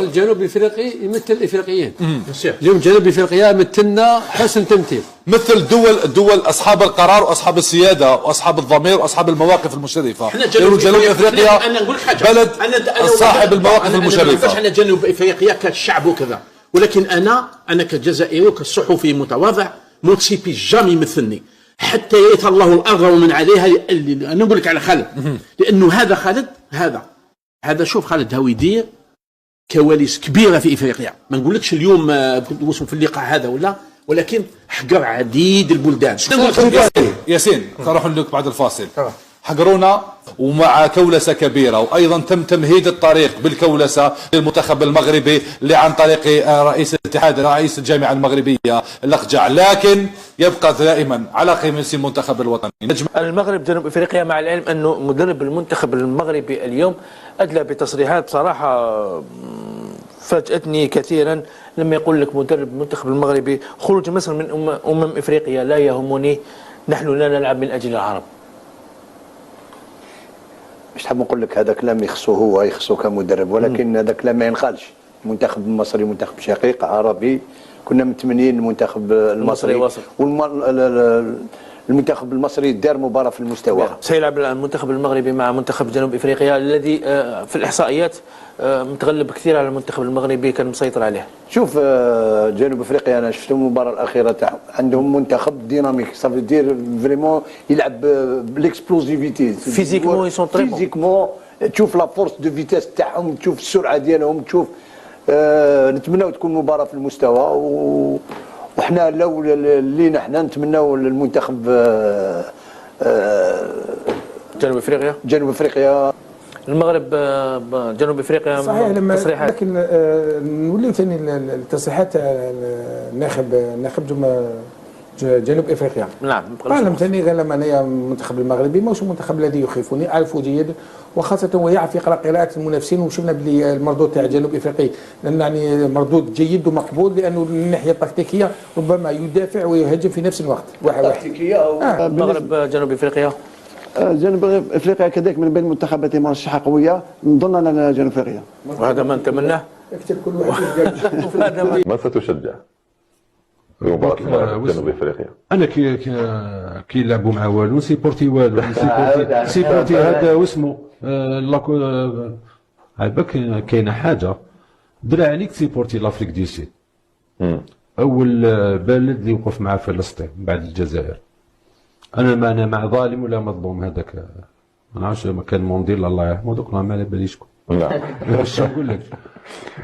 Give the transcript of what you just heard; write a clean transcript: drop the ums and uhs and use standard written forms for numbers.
الجنوب الافريقي يمثل الافريقيين. اليوم الجنوب افريقيا مثلنا حسن تمثيل، مثل دول اصحاب القرار واصحاب السياده واصحاب الضمير واصحاب المواقف المشرفه. جنوب افريقيا بلد صاحب المواقف المشرفه. احنا جنوب افريقيا كالشعب وكذا، ولكن انا كجزائري وكالصحفي متواضع موتسيبي جامي يمثلني حتى يرث الله الارض ومن عليها. انا نقول لك على خالد، لانه هذا خالد هذا شوف خالد هاو يدير كواليس كبيره في افريقيا. ما نقولكش اليوم في اللقاء هذا ولكن حقر عديد البلدان. ياسين نروح لك بعد الفاصل. حقرونا ومع كولسه كبيره، وايضا تم تمهيد الطريق بالكولسه للمنتخب المغربي اللي عن طريق رئيس الاتحاد رئيس الجامعه المغربيه الاخجع، لكن يبقى دائما على قميص المنتخب الوطني. المغرب جنوب افريقيا، مع العلم انه مدرب المنتخب المغربي اليوم ادلى بتصريحات بصراحه فاجأتني كثيرا لما يقول لك مدرب المنتخب المغربي: خروج مصر من افريقيا لا يهمني، نحن لا نلعب من اجل العرب. مش حاب نقول لك هذا كلام يخصو هو يخصو كمدرب، ولكن هذا كلام ما ينقالش. المنتخب المصري منتخب شقيق عربي، كنا متمنيين المنتخب المصري المنتخب المصري دار مباراة في المستوى. سيلعب المنتخب المغربي مع منتخب جنوب افريقيا الذي في الاحصائيات متغلب كثير على المنتخب المغربي، كان مسيطر عليه. شوف جنوب افريقيا انا شفت المباراه الاخيره تاعهم، عندهم منتخب ديناميك، صافي دير فريمون يلعب بالاكسبلوزيفيتي فيزيكمون يسون تري بون. فيزيكمون تشوف لا فورس دو فيتاس تاعهم، تشوف السرعه ديالهم، تشوف نتمناو تكون مباراه في المستوى. وحنا اللي نحن نتمناو المنتخب جنوب افريقيا المغرب جنوب افريقيا صحيح. لما تصريحات، لكن نوليو ثاني التصريحات ناخب جنوب افريقيا. نعم. قال ثاني غير لما انايا المنتخب المغربي ماهوش المنتخب الذي يخيفني، اعرفه جيد، وخاصه ويعرف يقرا قراءه المنافسين. وشفنا بلي المردود تاع جنوب افريقيا يعني مردود جيد ومقبول، لانه من الناحيه التكتيكيه ربما يدافع ويهاجم في نفس الوقت. المغرب جنوب افريقيا جنوب افريقيا كذلك من بين المنتخبات مرشحه قويه، نظن انا جنوب افريقيا، وهذا ما نتمناه. اكتب كل واحد. ما ستشجع في مباراة جنوب افريقيا؟ انا كي يلعبوا مع والو سيبورتي والو سيبورتي هذا واسمه عيبك. كاينه حاجه درا عليك سيبورتي لافريك دي سيد، اول بلد اللي وقف مع فلسطين بعد الجزائر. انا مع ظالم ولا مظلوم، هذاك ما نعرفش كان مونديل الله يرحمه، دوك ما على باليش شكون. لا. واش نقول لك؟